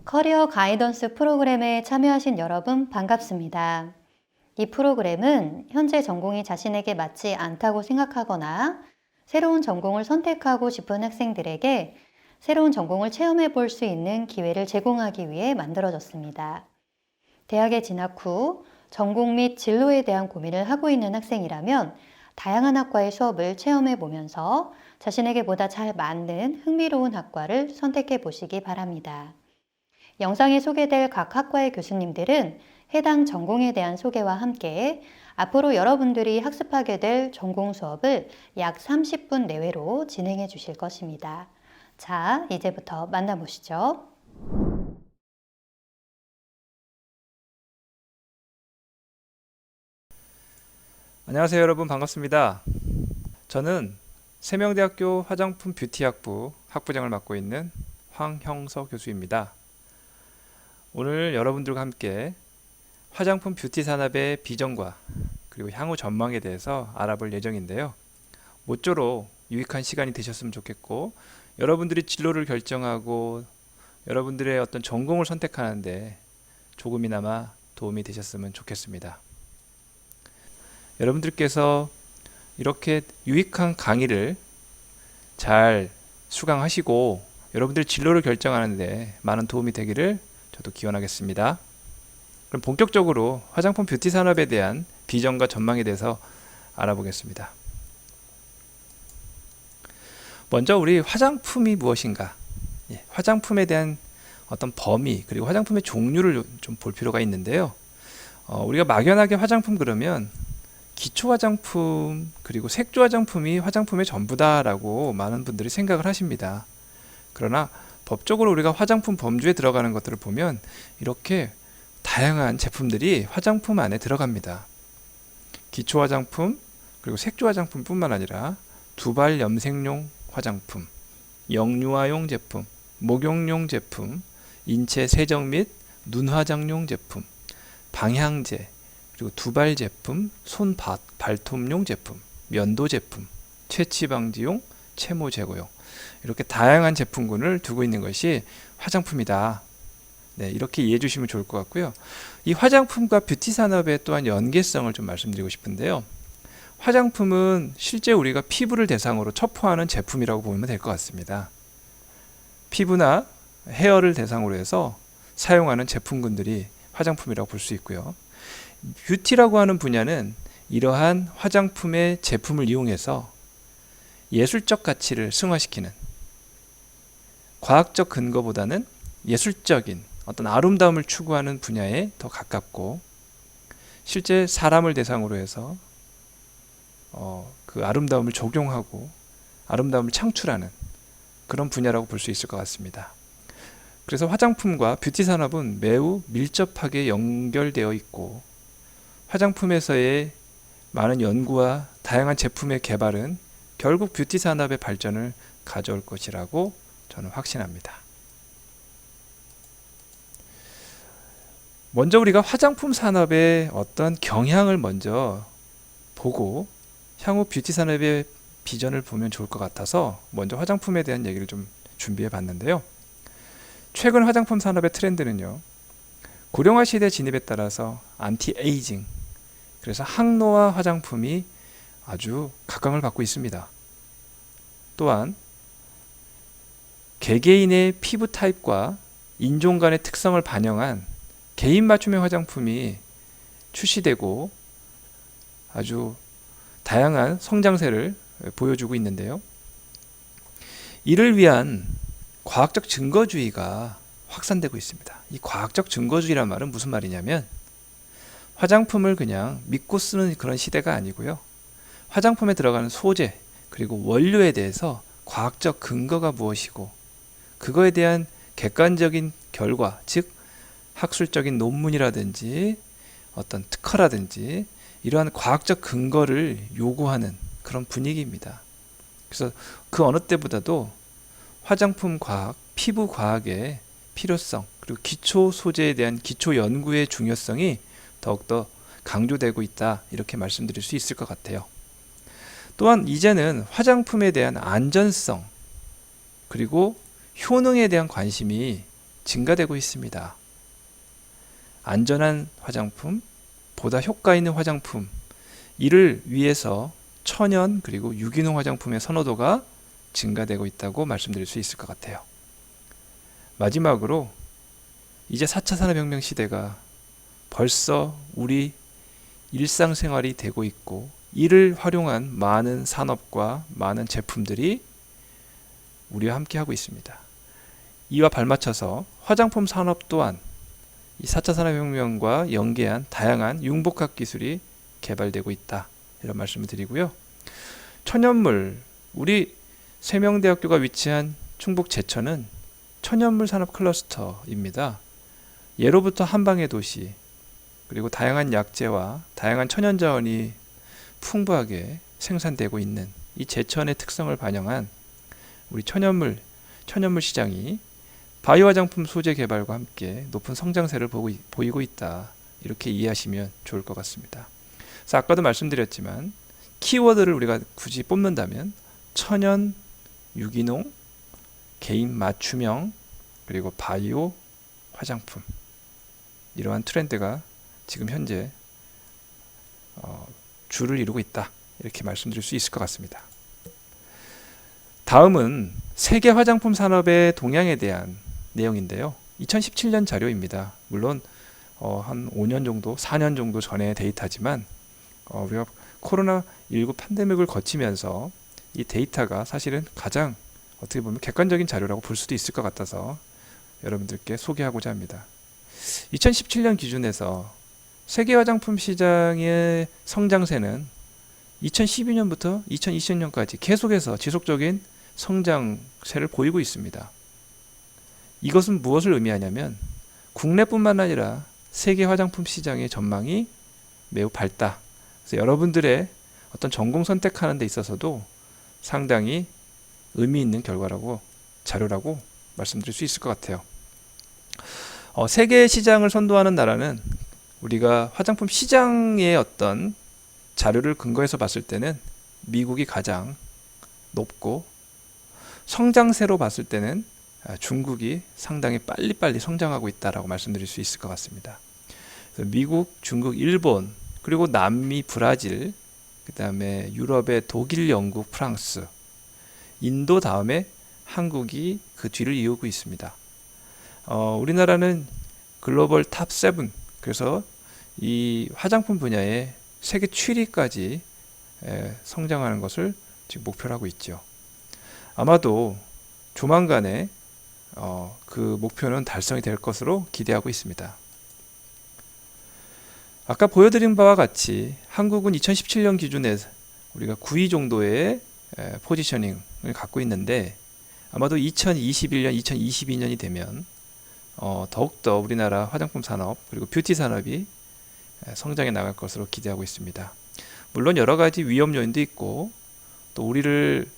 커리어 가이던스 프로그램에 참여하신 여러분 반갑습니다. 이 프로그램은 현재 전공이 자신에게 맞지 않다고 생각하거나 새로운 전공을 선택하고 싶은 학생들에게 새로운 전공을 체험해 볼 수 있는 기회를 제공하기 위해 만들어졌습니다. 대학에 진학 후 전공 및 진로에 대한 고민을 하고 있는 학생이라면 다양한 학과의 수업을 체험해 보면서 자신에게 보다 잘 맞는 흥미로운 학과를 선택해 보시기 바랍니다. 영상에 소개될 각 학과의 교수님들은 해당 전공에 대한 소개와 함께 앞으로 여러분들이 학습하게 될 전공 수업을 약 30분 내외로 진행해 주실 것입니다. 자, 이제부터 만나보시죠. 안녕하세요 여러분, 반갑습니다. 저는 세명대학교 화장품 뷰티학부 학부장을 맡고 있는 황형서 교수입니다. 오늘 여러분들과 함께 화장품 뷰티 산업의 비전과 그리고 향후 전망에 대해서 알아볼 예정인데요. 모쪼록 유익한 시간이 되셨으면 좋겠고, 여러분들이 진로를 결정하고 여러분들의 어떤 전공을 선택하는데 조금이나마 도움이 되셨으면 좋겠습니다. 여러분들께서 이렇게 유익한 강의를 잘 수강하시고 여러분들 진로를 결정하는데 많은 도움이 되기를 저도 기원하겠습니다. 그럼 본격적으로 화장품 뷰티 산업에 대한 비전과 전망에 대해서 알아보겠습니다. 먼저 우리 화장품이 무엇인가, 화장품에 대한 어떤 범위 그리고 화장품의 종류를 좀 볼 필요가 있는데요. 우리가 막연하게 화장품 그러면 기초 화장품 그리고 색조 화장품이 화장품의 전부다라고 많은 분들이 생각을 하십니다. 그러나 법적으로 우리가 화장품 범주에 들어가는 것들을 보면 이렇게 다양한 제품들이 화장품 안에 들어갑니다. 기초 화장품 그리고 색조 화장품 뿐만 아니라 두발 염색용 화장품, 영유아용 제품, 목욕용 제품, 인체 세정 및 눈 화장용 제품, 방향제, 그리고 두발 제품, 손 발톱용 제품, 면도 제품, 채취 방지용, 채모 제거용, 이렇게 다양한 제품군을 두고 있는 것이 화장품이다. 네, 이렇게 이해해 주시면 좋을 것 같고요. 이 화장품과 뷰티 산업의 또한 연계성을 좀 말씀드리고 싶은데요. 화장품은 실제 우리가 피부를 대상으로 첩포하는 제품이라고 보면 될 것 같습니다. 피부나 헤어를 대상으로 해서 사용하는 제품군들이 화장품이라고 볼 수 있고요. 뷰티라고 하는 분야는 이러한 화장품의 제품을 이용해서 예술적 가치를 승화시키는, 과학적 근거보다는 예술적인 어떤 아름다움을 추구하는 분야에 더 가깝고, 실제 사람을 대상으로 해서 그 아름다움을 적용하고 아름다움을 창출하는 그런 분야라고 볼 수 있을 것 같습니다. 그래서 화장품과 뷰티 산업은 매우 밀접하게 연결되어 있고, 화장품에서의 많은 연구와 다양한 제품의 개발은 결국 뷰티 산업의 발전을 가져올 것이라고 저는 확신합니다. 먼저 우리가 화장품 산업의 어떤 경향을 먼저 보고 향후 뷰티 산업의 비전을 보면 좋을 것 같아서 먼저 화장품에 대한 얘기를 좀 준비해 봤는데요. 최근 화장품 산업의 트렌드는요, 고령화 시대 진입에 따라서 안티에이징, 그래서 항노화 화장품이 아주 각광을 받고 있습니다. 또한 개개인의 피부 타입과 인종 간의 특성을 반영한 개인 맞춤형 화장품이 출시되고 아주 다양한 성장세를 보여주고 있는데요. 이를 위한 과학적 증거주의가 확산되고 있습니다. 이 과학적 증거주의란 말은 무슨 말이냐면, 화장품을 그냥 믿고 쓰는 그런 시대가 아니고요. 화장품에 들어가는 소재 그리고 원료에 대해서 과학적 근거가 무엇이고 그거에 대한 객관적인 결과, 즉 학술적인 논문이라든지 어떤 특허라든지 이러한 과학적 근거를 요구하는 그런 분위기입니다. 그래서 그 어느 때보다도 화장품 과학, 피부 과학의 필요성, 그리고 기초 소재에 대한 기초 연구의 중요성이 더욱더 강조되고 있다, 이렇게 말씀드릴 수 있을 것 같아요. 또한 이제는 화장품에 대한 안전성 그리고 효능에 대한 관심이 증가되고 있습니다. 안전한 화장품, 보다 효과 있는 화장품, 이를 위해서 천연 그리고 유기농 화장품의 선호도가 증가되고 있다고 말씀드릴 수 있을 것 같아요. 마지막으로 이제 4차 산업혁명 시대가 벌써 우리 일상생활이 되고 있고, 이를 활용한 많은 산업과 많은 제품들이 우리와 함께 하고 있습니다. 이와 발맞춰서 화장품 산업 또한 이 4차 산업혁명과 연계한 다양한 융복합 기술이 개발되고 있다, 이런 말씀을 드리고요. 천연물, 우리 세명대학교가 위치한 충북 제천은 천연물 산업 클러스터입니다. 예로부터 한방의 도시, 그리고 다양한 약재와 다양한 천연자원이 풍부하게 생산되고 있는 이 제천의 특성을 반영한 우리 천연물 시장이 바이오 화장품 소재 개발과 함께 높은 성장세를 보이고 있다, 이렇게 이해하시면 좋을 것 같습니다. 그래서 아까도 말씀드렸지만 키워드를 우리가 굳이 뽑는다면 천연, 유기농, 개인 맞춤형, 그리고 바이오 화장품, 이러한 트렌드가 지금 현재 주를 이루고 있다, 이렇게 말씀드릴 수 있을 것 같습니다. 다음은 세계 화장품 산업의 동향에 대한 내용인데요. 2017년 자료입니다. 물론 한 5년 정도, 4년 정도 전의 데이터지만 우리가 코로나19 팬데믹을 거치면서 이 데이터가 사실은 가장 어떻게 보면 객관적인 자료라고 볼 수도 있을 것 같아서 여러분들께 소개하고자 합니다. 2017년 기준에서 세계 화장품 시장의 성장세는 2012년부터 2020년까지 계속해서 지속적인 성장세를 보이고 있습니다. 이것은 무엇을 의미하냐면 국내뿐만 아니라 세계 화장품 시장의 전망이 매우 밝다. 그래서 여러분들의 어떤 전공 선택하는 데 있어서도 상당히 의미 있는 자료라고 말씀드릴 수 있을 것 같아요. 세계 시장을 선도하는 나라는 우리가 화장품 시장의 어떤 자료를 근거해서 봤을 때는 미국이 가장 높고, 성장세로 봤을 때는 중국이 상당히 빨리빨리 성장하고 있다라고 말씀드릴 수 있을 것 같습니다. 그래서 미국, 중국, 일본, 그리고 남미, 브라질, 그 다음에 유럽의 독일, 영국, 프랑스, 인도 다음에 한국이 그 뒤를 이어오고 있습니다. 우리나라는 글로벌 탑 7, 그래서 이 화장품 분야에 세계 7위까지 성장하는 것을 지금 목표로 하고 있죠. 아마도 조만간에 그 목표는 달성이 될 것으로 기대하고 있습니다. 아까 보여드린 바와 같이 한국은 2017년 기준에 우리가 9위 정도의 포지셔닝을 갖고 있는데, 아마도 2021년, 2022년이 되면 더욱더 우리나라 화장품 산업 그리고 뷰티 산업이 성장해 나갈 것으로 기대하고 있습니다. 물론 여러 가지 위험 요인도 있고 또 우리를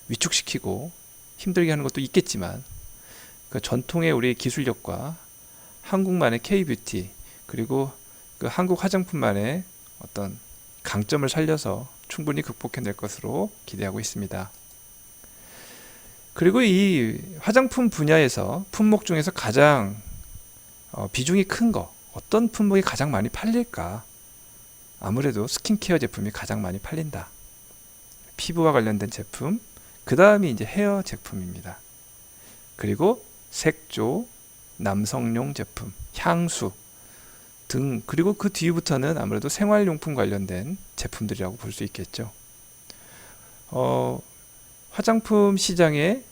위축시키고 힘들게 하는 것도 있겠지만, 그 전통의 우리의 기술력과 한국만의 K-뷰티, 그리고 그 한국 화장품만의 어떤 강점을 살려서 충분히 극복해낼 것으로 기대하고 있습니다. 그리고 이 화장품 분야에서 품목 중에서 가장 비중이 큰 거, 어떤 품목이 가장 많이 팔릴까? 아무래도 스킨케어 제품이 가장 많이 팔린다. 피부와 관련된 제품, 그 다음이 이제 헤어 제품입니다. 그리고 색조, 남성용 제품, 향수 등, 그리고 그 뒤부터는 아무래도 생활용품 관련된 제품들이라고 볼 수 있겠죠. 화장품 시장의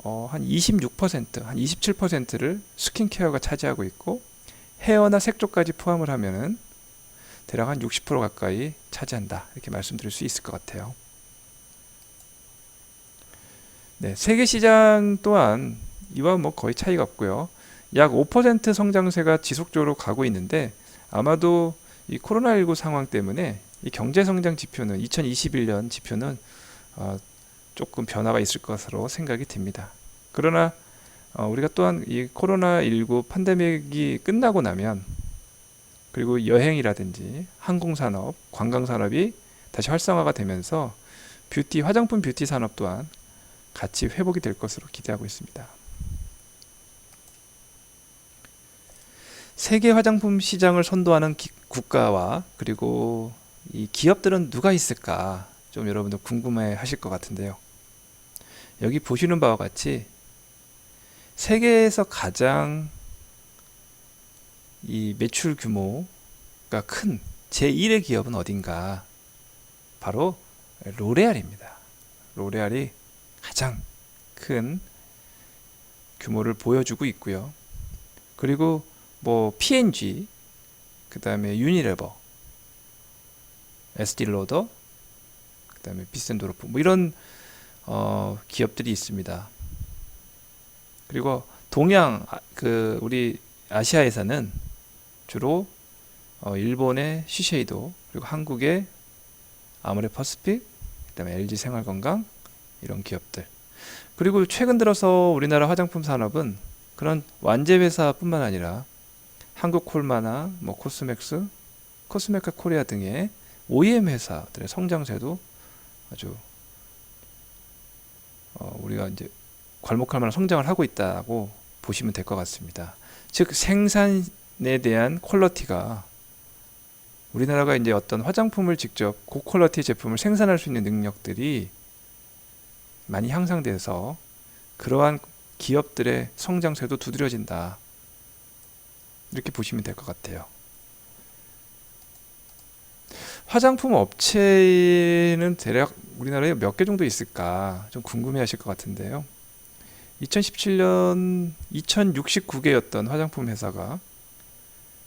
한 26%, 한 27%를 스킨케어가 차지하고 있고, 헤어나 색조까지 포함을 하면은 대략 한 60% 가까이 차지한다, 이렇게 말씀드릴 수 있을 것 같아요. 네, 세계 시장 또한 이와 거의 차이가 없고요. 약 5% 성장세가 지속적으로 가고 있는데, 아마도 이 코로나19 상황 때문에 이 경제 성장 지표는 2021년 지표는 조금 변화가 있을 것으로 생각이 듭니다. 그러나 우리가 또한 이 코로나19 팬데믹이 끝나고 나면, 그리고 여행이라든지 항공산업, 관광산업이 다시 활성화가 되면서 화장품 뷰티 산업 또한 같이 회복이 될 것으로 기대하고 있습니다. 세계 화장품 시장을 선도하는 국가와 그리고 이 기업들은 누가 있을까? 좀 여러분들 궁금해 하실 것 같은데요. 여기 보시는 바와 같이 세계에서 가장 이 매출 규모가 큰 제1의 기업은 어딘가? 바로 로레알입니다. 로레알이 가장 큰 규모를 보여주고 있고요. 그리고 뭐 P&G, 그 다음에 유니레버, 에스티로더, 그 다음에 비센도르프 뭐 이런 기업들이 있습니다. 그리고 동양 우리 아시아에서는 주로 일본의 시쉐이도, 그리고 한국의 아모레퍼시픽, 그다음에 LG 생활건강 이런 기업들. 그리고 최근 들어서 우리나라 화장품 산업은 그런 완제 회사뿐만 아니라 한국콜마나 뭐 코스맥스, 코스메카 코리아 등의 OEM 회사들의 성장세도 아주 우리가 이제 괄목할 만한 성장을 하고 있다고 보시면 될 것 같습니다. 즉 생산에 대한 퀄리티가 우리나라가 이제 어떤 화장품을 직접 고퀄리티 제품을 생산할 수 있는 능력들이 많이 향상돼서 그러한 기업들의 성장세도 두드러진다. 이렇게 보시면 될 것 같아요. 화장품 업체는 대략 우리나라에 몇 개 정도 있을까 좀 궁금해 하실 것 같은데요. 2017년 2069개였던 화장품 회사가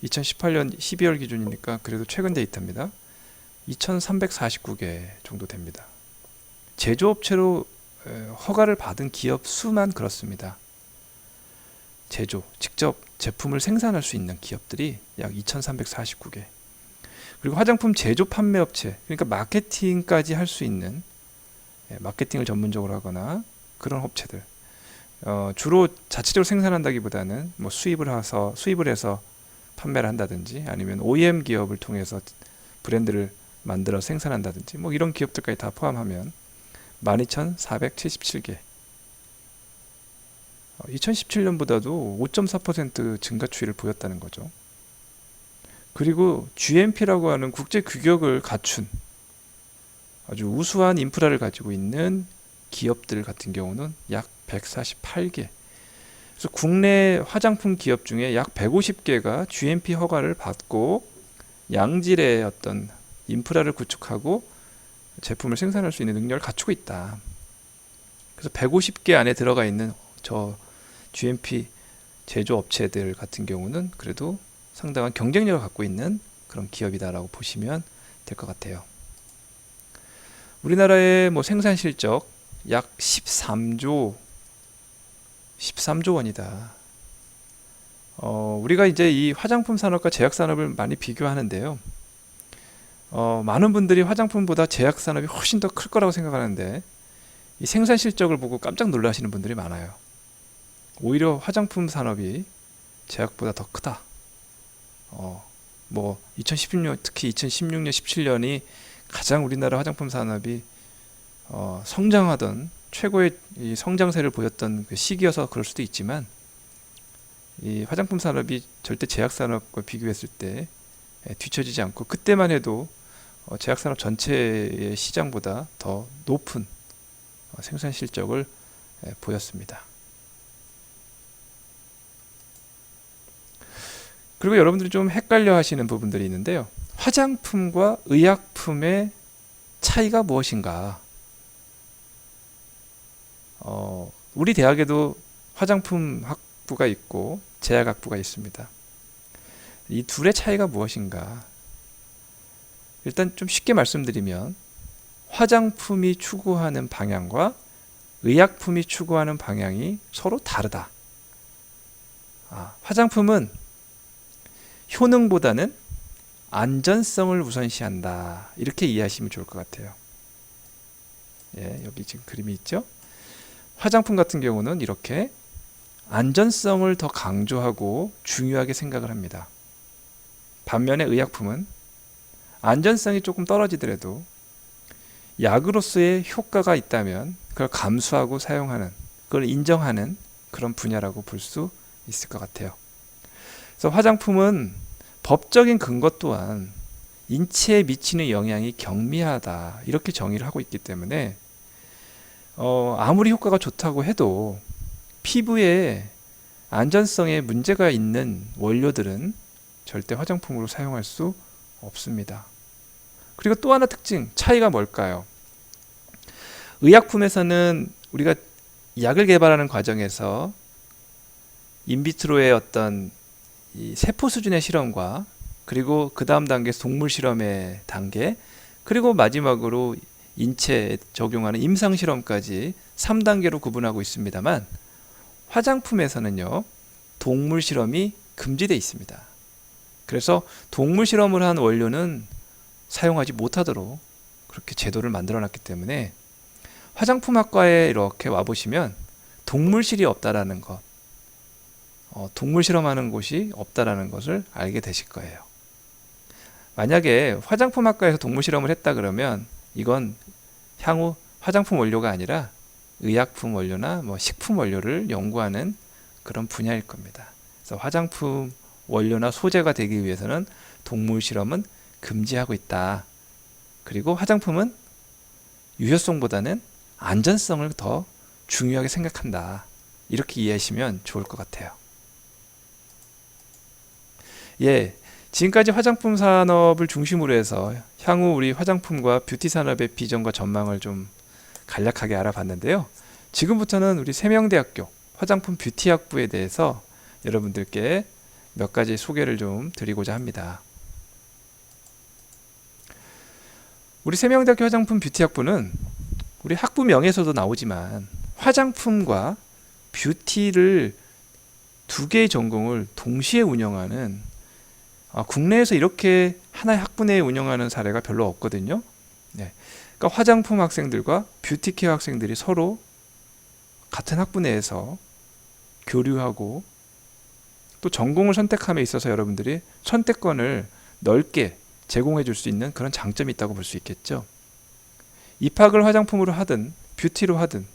2018년 12월 기준이니까 그래도 최근 데이터입니다. 2349개 정도 됩니다. 제조업체로 허가를 받은 기업 수만 그렇습니다. 직접 제품을 생산할 수 있는 기업들이 약 2349개. 그리고 화장품 제조 판매 업체, 그러니까 마케팅까지 할 수 있는, 마케팅을 전문적으로 하거나 그런 업체들. 주로 자체적으로 생산한다기보다는 뭐 수입을 해서 판매를 한다든지 아니면 OEM 기업을 통해서 브랜드를 만들어 생산한다든지 뭐 이런 기업들까지 다 포함하면 12,477개. 2017년보다도 5.4% 증가 추이를 보였다는 거죠. 그리고 GMP라고 하는 국제 규격을 갖춘 아주 우수한 인프라를 가지고 있는 기업들 같은 경우는 약 148개. 그래서 국내 화장품 기업 중에 약 150개가 GMP 허가를 받고 양질의 어떤 인프라를 구축하고 제품을 생산할 수 있는 능력을 갖추고 있다. 그래서 150개 안에 들어가 있는 저 GMP 제조업체들 같은 경우는 그래도 상당한 경쟁력을 갖고 있는 그런 기업이다라고 보시면 될 것 같아요. 우리나라의 뭐 생산 실적 약 13조 원이다. 우리가 이제 이 화장품 산업과 제약 산업을 많이 비교하는데요. 많은 분들이 화장품보다 제약 산업이 훨씬 더 클 거라고 생각하는데 이 생산 실적을 보고 깜짝 놀라시는 분들이 많아요. 오히려 화장품 산업이 제약보다 더 크다. 뭐 2016년 특히 2016년 17년이 가장 우리나라 화장품 산업이 성장하던 최고의 이 성장세를 보였던 그 시기여서 그럴 수도 있지만 이 화장품 산업이 절대 제약 산업과 비교했을 때 뒤처지지 않고 그때만 해도 제약 산업 전체의 시장보다 더 높은 생산 실적을 보였습니다. 그리고 여러분들이 좀 헷갈려 하시는 부분들이 있는데요. 화장품과 의약품의 차이가 무엇인가? 우리 대학에도 화장품 학부가 있고 제약학부가 있습니다. 이 둘의 차이가 무엇인가? 일단 좀 쉽게 말씀드리면 화장품이 추구하는 방향과 의약품이 추구하는 방향이 서로 다르다. 화장품은 효능보다는 안전성을 우선시한다. 이렇게 이해하시면 좋을 것 같아요. 여기 지금 그림이 있죠? 화장품 같은 경우는 이렇게 안전성을 더 강조하고 중요하게 생각을 합니다. 반면에 의약품은 안전성이 조금 떨어지더라도 약으로서의 효과가 있다면 그걸 감수하고 사용하는, 그걸 인정하는 그런 분야라고 볼 수 있을 것 같아요. 그래서 화장품은 법적인 근거 또한 인체에 미치는 영향이 경미하다 이렇게 정의를 하고 있기 때문에 아무리 효과가 좋다고 해도 피부에 안전성에 문제가 있는 원료들은 절대 화장품으로 사용할 수 없습니다. 그리고 또 하나 특징, 차이가 뭘까요? 의약품에서는 우리가 약을 개발하는 과정에서 인비트로의 어떤 이 세포 수준의 실험과 그리고 그 다음 단계 동물 실험의 단계 그리고 마지막으로 인체에 적용하는 임상 실험까지 3단계로 구분하고 있습니다만 화장품에서는요 동물 실험이 금지되어 있습니다. 그래서 동물 실험을 한 원료는 사용하지 못하도록 그렇게 제도를 만들어 놨기 때문에 화장품학과에 이렇게 와보시면 동물실이 없다라는 것, 동물 실험하는 곳이 없다라는 것을 알게 되실 거예요. 만약에 화장품학과에서 동물 실험을 했다 그러면 이건 향후 화장품 원료가 아니라 의약품 원료나 뭐 식품 원료를 연구하는 그런 분야일 겁니다. 그래서 화장품 원료나 소재가 되기 위해서는 동물 실험은 금지하고 있다. 그리고 화장품은 유효성보다는 안전성을 더 중요하게 생각한다. 이렇게 이해하시면 좋을 것 같아요. 예, 지금까지 화장품 산업을 중심으로 해서 향후 우리 화장품과 뷰티 산업의 비전과 전망을 좀 간략하게 알아봤는데요. 지금부터는 우리 세명대학교 화장품 뷰티학부에 대해서 여러분들께 몇 가지 소개를 좀 드리고자 합니다. 우리 세명대학교 화장품 뷰티학부는 우리 학부명에서도 나오지만 화장품과 뷰티를 두 개의 전공을 동시에 운영하는 국내에서 이렇게 하나의 학부 내에 운영하는 사례가 별로 없거든요. 네. 그러니까 화장품 학생들과 뷰티케어 학생들이 서로 같은 학부 내에서 교류하고 또 전공을 선택함에 있어서 여러분들이 선택권을 넓게 제공해 줄 수 있는 그런 장점이 있다고 볼 수 있겠죠. 입학을 화장품으로 하든 뷰티로 하든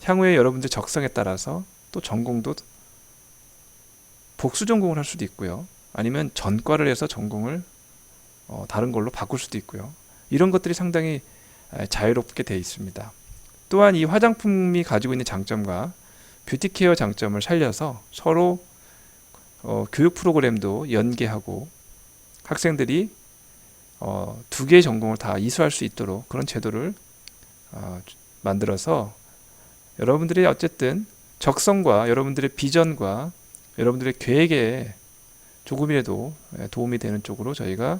향후에 여러분들 적성에 따라서 또 전공도 복수 전공을 할 수도 있고요. 아니면 전과를 해서 전공을 다른 걸로 바꿀 수도 있고요. 이런 것들이 상당히 자유롭게 되어 있습니다. 또한 이 화장품이 가지고 있는 장점과 뷰티케어 장점을 살려서 서로 교육 프로그램도 연계하고 학생들이 두 개의 전공을 다 이수할 수 있도록 그런 제도를 만들어서 여러분들이 어쨌든 적성과 여러분들의 비전과 여러분들의 계획에 조금이라도 도움이 되는 쪽으로 저희가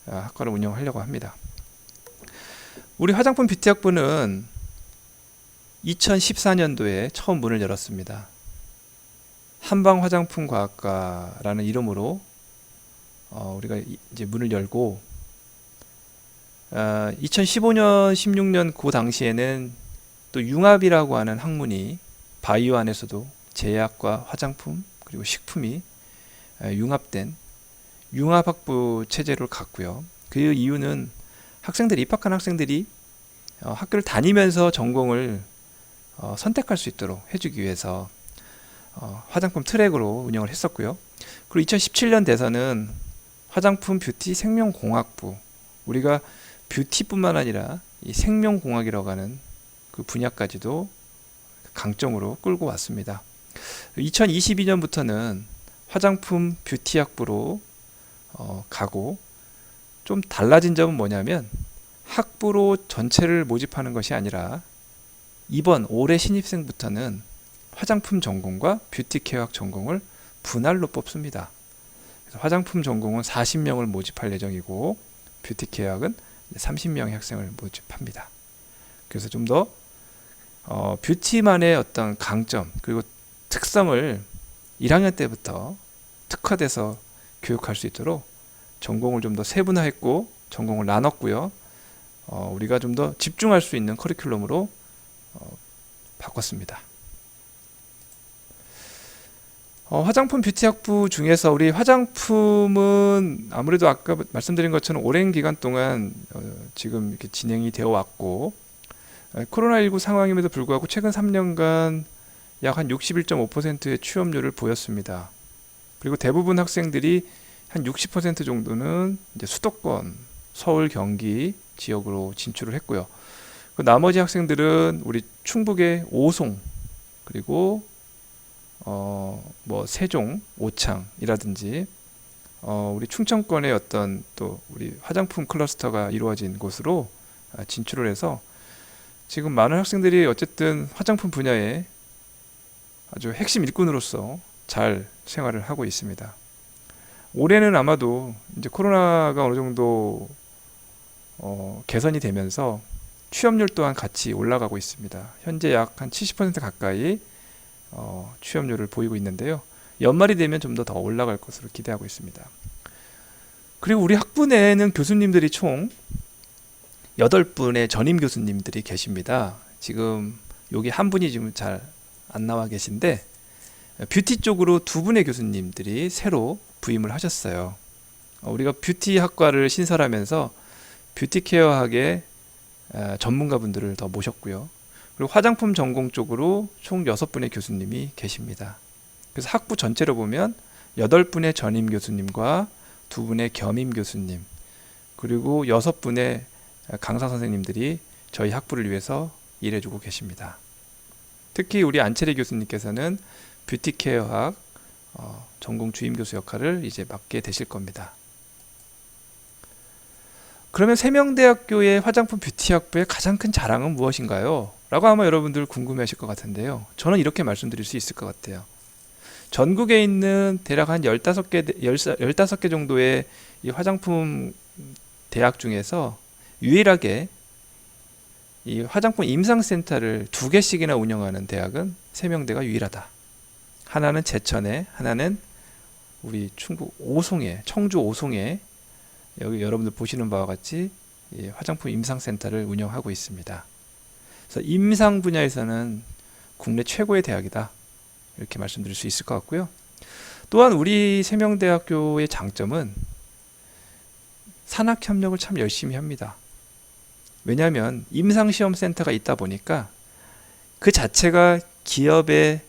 학과를 운영하려고 합니다. 우리 화장품 뷰티학부는 2014년도에 처음 문을 열었습니다. 한방화장품과학과라는 이름으로 우리가 이제 문을 열고 2015년, 16년 그 당시에는 또 융합이라고 하는 학문이 바이오 안에서도 제약과 화장품 그리고 식품이 융합된 융합학부 체제를 갖고요. 그 이유는 입학한 학생들이 학교를 다니면서 전공을 선택할 수 있도록 해주기 위해서 화장품 트랙으로 운영을 했었고요. 그리고 2017년 돼서는 화장품 뷰티 생명공학부, 우리가 뷰티뿐만 아니라 이 생명공학이라고 하는 그 분야까지도 강점으로 끌고 왔습니다. 2022년부터는 화장품 뷰티학부로 가고 좀 달라진 점은 뭐냐면 학부로 전체를 모집하는 것이 아니라 이번 올해 신입생부터는 화장품 전공과 뷰티케어학 전공을 분할로 뽑습니다. 그래서 화장품 전공은 40명을 모집할 예정이고 뷰티케어학은 30명의 학생을 모집합니다. 그래서 좀 더 뷰티만의 어떤 강점 그리고 특성을 1학년 때부터 특화돼서 교육할 수 있도록 전공을 좀 더 세분화했고 전공을 나눴고요. 우리가 좀 더 집중할 수 있는 커리큘럼으로 바꿨습니다. 화장품 뷰티학부 중에서 우리 화장품은 아무래도 아까 말씀드린 것처럼 오랜 기간 동안 지금 이렇게 진행이 되어 왔고 코로나19 상황임에도 불구하고 최근 3년간 약 한 61.5%의 취업률을 보였습니다. 그리고 대부분 학생들이 한 60% 정도는 이제 수도권, 서울, 경기 지역으로 진출을 했고요. 그 나머지 학생들은 우리 충북의 오송, 그리고 뭐 세종, 오창이라든지 우리 충청권의 어떤 또 우리 화장품 클러스터가 이루어진 곳으로 진출을 해서 지금 많은 학생들이 어쨌든 화장품 분야에 아주 핵심 일꾼으로서 잘 생활을 하고 있습니다. 올해는 아마도 이제 코로나가 어느 정도 개선이 되면서 취업률 또한 같이 올라가고 있습니다. 현재 약 한 70% 가까이 취업률을 보이고 있는데요. 연말이 되면 좀 더 올라갈 것으로 기대하고 있습니다. 그리고 우리 학부내에는 교수님들이 총 8분의 전임 교수님들이 계십니다. 지금 여기 한 분이 지금 잘 안 나와 계신데 뷰티 쪽으로 2분의 교수님들이 새로 부임을 하셨어요. 우리가 뷰티 학과를 신설하면서 뷰티 케어 학의 전문가분들을 더 모셨고요. 그리고 화장품 전공 쪽으로 총 6분의 교수님이 계십니다. 그래서 학부 전체로 보면 8분의 전임 교수님과 2분의 겸임 교수님, 그리고 6분의 강사 선생님들이 저희 학부를 위해서 일해주고 계십니다. 특히 우리 안채리 교수님께서는 뷰티 케어학 전공 주임 교수 역할을 이제 맡게 되실 겁니다. 그러면 세명대학교의 화장품 뷰티 학부의 가장 큰 자랑은 무엇인가요? 라고 아마 여러분들 궁금해하실 것 같은데요. 저는 이렇게 말씀드릴 수 있을 것 같아요. 전국에 있는 대략 한 15개 정도의 이 화장품 대학 중에서 유일하게 이 화장품 임상센터를 2개씩이나 운영하는 대학은 세명대가 유일하다. 하나는 제천에, 하나는 우리 충북 오송에, 청주 오송에 여기 여러분들 보시는 바와 같이 이 화장품 임상센터를 운영하고 있습니다. 그래서 임상 분야에서는 국내 최고의 대학이다. 이렇게 말씀드릴 수 있을 것 같고요. 또한 우리 세명대학교의 장점은 산학협력을 참 열심히 합니다. 왜냐하면 임상시험센터가 있다 보니까 그 자체가 기업의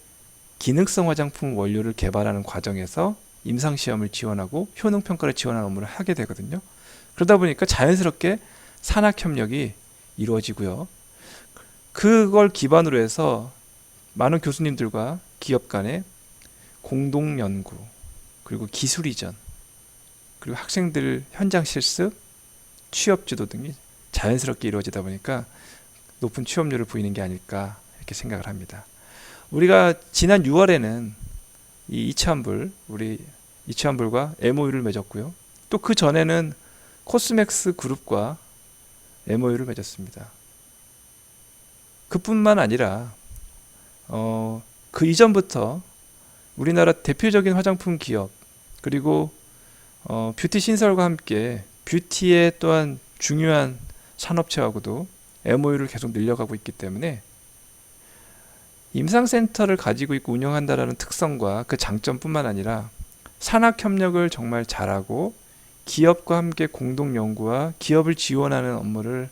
기능성 화장품 원료를 개발하는 과정에서 임상시험을 지원하고 효능평가를 지원하는 업무를 하게 되거든요. 그러다 보니까 자연스럽게 산학협력이 이루어지고요. 그걸 기반으로 해서 많은 교수님들과 기업 간의 공동연구, 그리고 기술 이전, 그리고 학생들 현장 실습, 취업 지도 등이 자연스럽게 이루어지다 보니까 높은 취업률을 보이는 게 아닐까 이렇게 생각을 합니다. 우리가 지난 6월에는 이 이치환불과 MOU를 맺었고요. 또 그 전에는 코스맥스 그룹과 MOU를 맺었습니다. 그뿐만 아니라 그 이전부터 우리나라 대표적인 화장품 기업, 그리고 뷰티 신설과 함께 뷰티의 또한 중요한 산업체하고도 MOU를 계속 늘려가고 있기 때문에 임상센터를 가지고 있고 운영한다라는 특성과 그 장점뿐만 아니라 산학협력을 정말 잘하고 기업과 함께 공동연구와 기업을 지원하는 업무를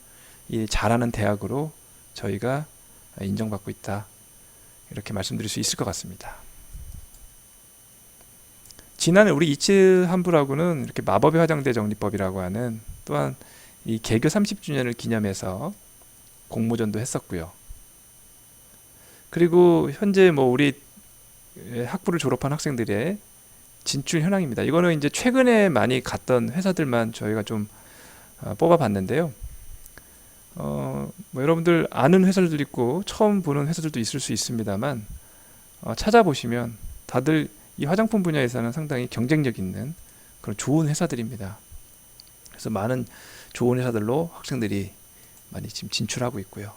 잘하는 대학으로 저희가 인정받고 있다. 이렇게 말씀드릴 수 있을 것 같습니다. 지난해 우리 이치환불하고는 이렇게 마법의 화장대 정리법이라고 하는 또한 이 개교 30주년을 기념해서 공모전도 했었고요. 그리고 현재 뭐 우리 학부를 졸업한 학생들의 진출 현황입니다. 이거는 이제 최근에 많이 갔던 회사들만 저희가 좀 뽑아봤는데요. 뭐 여러분들 아는 회사들도 있고 처음 보는 회사들도 있을 수 있습니다만 찾아보시면 다들 이 화장품 분야에서는 상당히 경쟁력 있는 그런 좋은 회사들입니다. 그래서 많은 좋은 회사들로 학생들이 많이 지금 진출하고 있고요.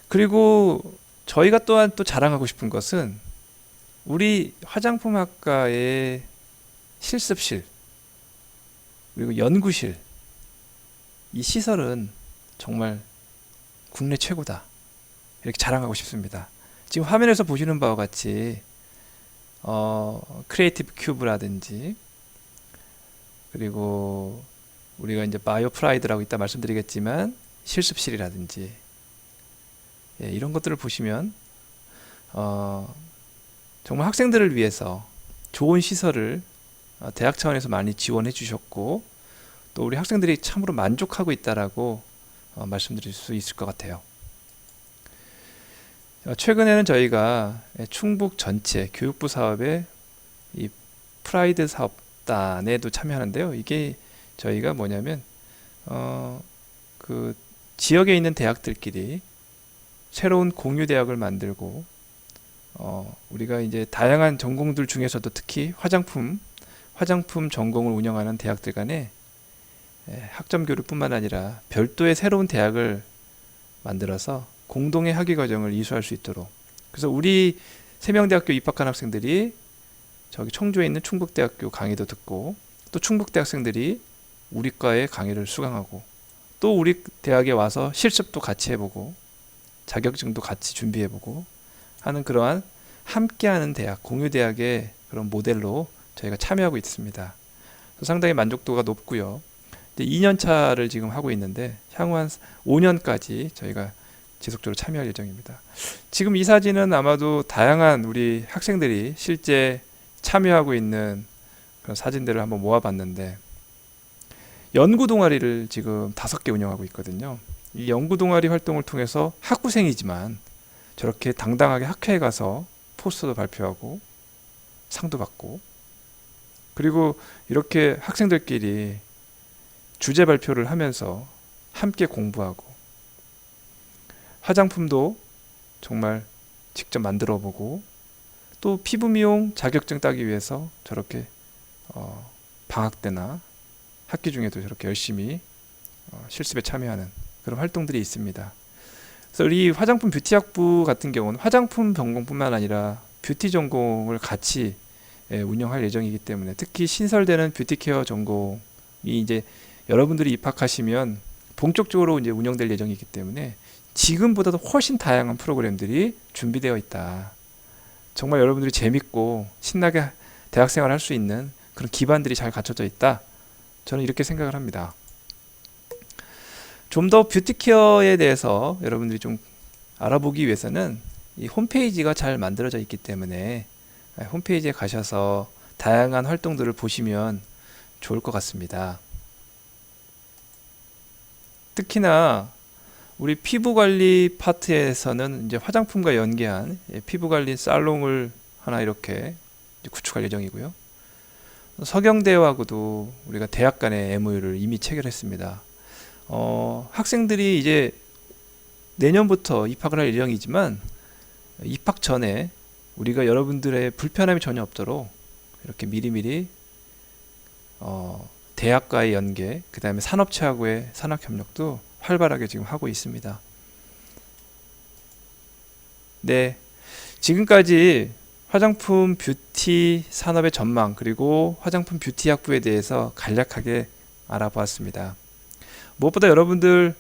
그리고 저희가 또한 또 자랑하고 싶은 것은 우리 화장품학과의 실습실, 그리고 연구실, 이 시설은 정말 국내 최고다. 이렇게 자랑하고 싶습니다. 지금 화면에서 보시는 바와 같이 크리에이티브 큐브라든지, 그리고 우리가 이제 바이오 프라이드라고 이따 말씀드리겠지만 실습실이라든지, 예, 이런 것들을 보시면 정말 학생들을 위해서 좋은 시설을 대학 차원에서 많이 지원해 주셨고 또 우리 학생들이 참으로 만족하고 있다라고 말씀드릴 수 있을 것 같아요. 최근에는 저희가 충북 전체 교육부 사업의 이 프라이드 사업단에도 참여하는데요. 이게 저희가 뭐냐면 그 지역에 있는 대학들끼리 새로운 공유 대학을 만들고 우리가 이제 다양한 전공들 중에서도 특히 화장품 전공을 운영하는 대학들 간에 학점 교류뿐만 아니라 별도의 새로운 대학을 만들어서 공동의 학위 과정을 이수할 수 있도록, 그래서 우리 세명대학교 입학한 학생들이 저기 청주에 있는 충북대학교 강의도 듣고 또 충북대 학생들이 우리과의 강의를 수강하고 또 우리 대학에 와서 실습도 같이 해보고 자격증도 같이 준비해보고 하는 그러한 함께하는 대학, 공유대학의 그런 모델로 저희가 참여하고 있습니다. 상당히 만족도가 높고요. 이제 2년 차를 지금 하고 있는데 향후 한 5년까지 저희가 지속적으로 참여할 예정입니다. 지금 이 사진은 아마도 다양한 우리 학생들이 실제 참여하고 있는 그런 사진들을 한번 모아봤는데 연구 동아리를 지금 5개 운영하고 있거든요. 이 연구 동아리 활동을 통해서 학부생이지만 저렇게 당당하게 학회에 가서 포스터도 발표하고 상도 받고, 그리고 이렇게 학생들끼리 주제 발표를 하면서 함께 공부하고 화장품도 정말 직접 만들어 보고 또 피부 미용 자격증 따기 위해서 저렇게 방학 때나 학기 중에도 저렇게 열심히 실습에 참여하는 그런 활동들이 있습니다. 그래서 이 화장품 뷰티 학부 같은 경우는 화장품 전공뿐만 아니라 뷰티 전공을 같이 운영할 예정이기 때문에 특히 신설되는 뷰티 케어 전공이 이제 여러분들이 입학하시면 본격적으로 이제 운영될 예정이기 때문에 지금보다도 훨씬 다양한 프로그램들이 준비되어 있다. 정말 여러분들이 재밌고 신나게 대학생활을 할 수 있는 그런 기반들이 잘 갖춰져 있다. 저는 이렇게 생각을 합니다. 좀 더 뷰티 케어에 대해서 여러분들이 좀 알아보기 위해서는 이 홈페이지가 잘 만들어져 있기 때문에 홈페이지에 가셔서 다양한 활동들을 보시면 좋을 것 같습니다. 특히나 우리 피부관리 파트에서는 이제 화장품과 연계한 피부관리 살롱을 하나 이렇게 구축할 예정이고요. 서경대하고도 우리가 대학 간의 MOU를 이미 체결했습니다. 학생들이 이제 내년부터 입학을 할 예정이지만 입학 전에 우리가 여러분들의 불편함이 전혀 없도록 이렇게 미리미리 대학과의 연계, 그 다음에 산업체하고의 산학협력도 활발하게 지금 하고 있습니다. 네, 지금까지 화장품 뷰티 산업의 전망 그리고 화장품 뷰티 학부에 대해서 간략하게 알아보았습니다. 무엇보다 여러분들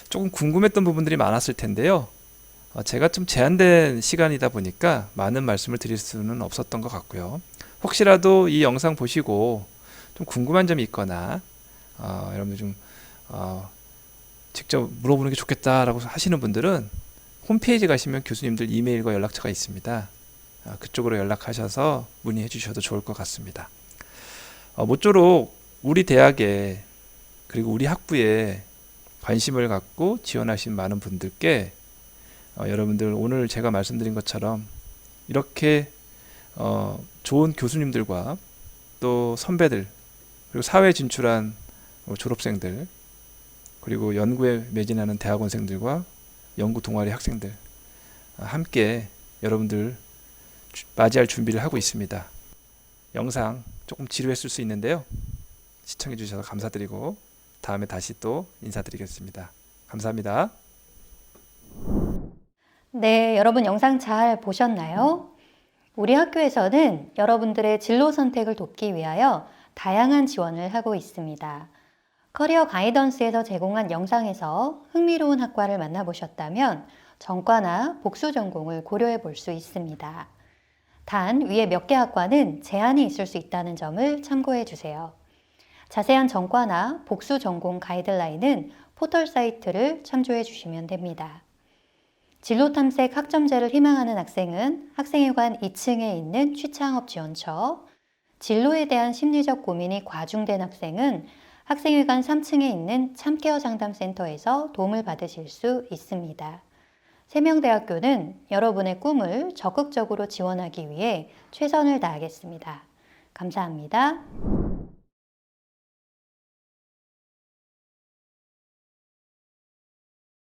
조금 궁금했던 부분들이 많았을 텐데요. 제가 좀 제한된 시간이다 보니까 많은 말씀을 드릴 수는 없었던 것 같고요. 혹시라도 이 영상 보시고 좀 궁금한 점이 있거나 여러분들 좀 직접 물어보는 게 좋겠다라고 하시는 분들은 홈페이지 가시면 교수님들 이메일과 연락처가 있습니다. 그쪽으로 연락하셔서 문의해 주셔도 좋을 것 같습니다. 모쪼록 우리 대학에 그리고 우리 학부에 관심을 갖고 지원하신 많은 분들께 여러분들 오늘 제가 말씀드린 것처럼 이렇게 좋은 교수님들과 또 선배들 그리고 사회에 진출한 졸업생들 그리고 연구에 매진하는 대학원생들과 연구 동아리 학생들 함께 여러분들 맞이할 준비를 하고 있습니다. 영상 조금 지루했을 수 있는데요. 시청해 주셔서 감사드리고 다음에 다시 또 인사드리겠습니다. 감사합니다. 네, 여러분 영상 잘 보셨나요? 우리 학교에서는 여러분들의 진로 선택을 돕기 위하여 다양한 지원을 하고 있습니다. 커리어 가이던스에서 제공한 영상에서 흥미로운 학과를 만나보셨다면 전과나 복수 전공을 고려해 볼 수 있습니다. 단 위에 몇 개 학과는 제한이 있을 수 있다는 점을 참고해 주세요. 자세한 전과나 복수 전공 가이드라인은 포털 사이트를 참조해 주시면 됩니다. 진로 탐색 학점제를 희망하는 학생은 학생회관 2층에 있는 취창업 지원처, 진로에 대한 심리적 고민이 과중된 학생은 학생회관 3층에 있는 참케어 상담센터에서 도움을 받으실 수 있습니다. 세명대학교는 여러분의 꿈을 적극적으로 지원하기 위해 최선을 다하겠습니다. 감사합니다.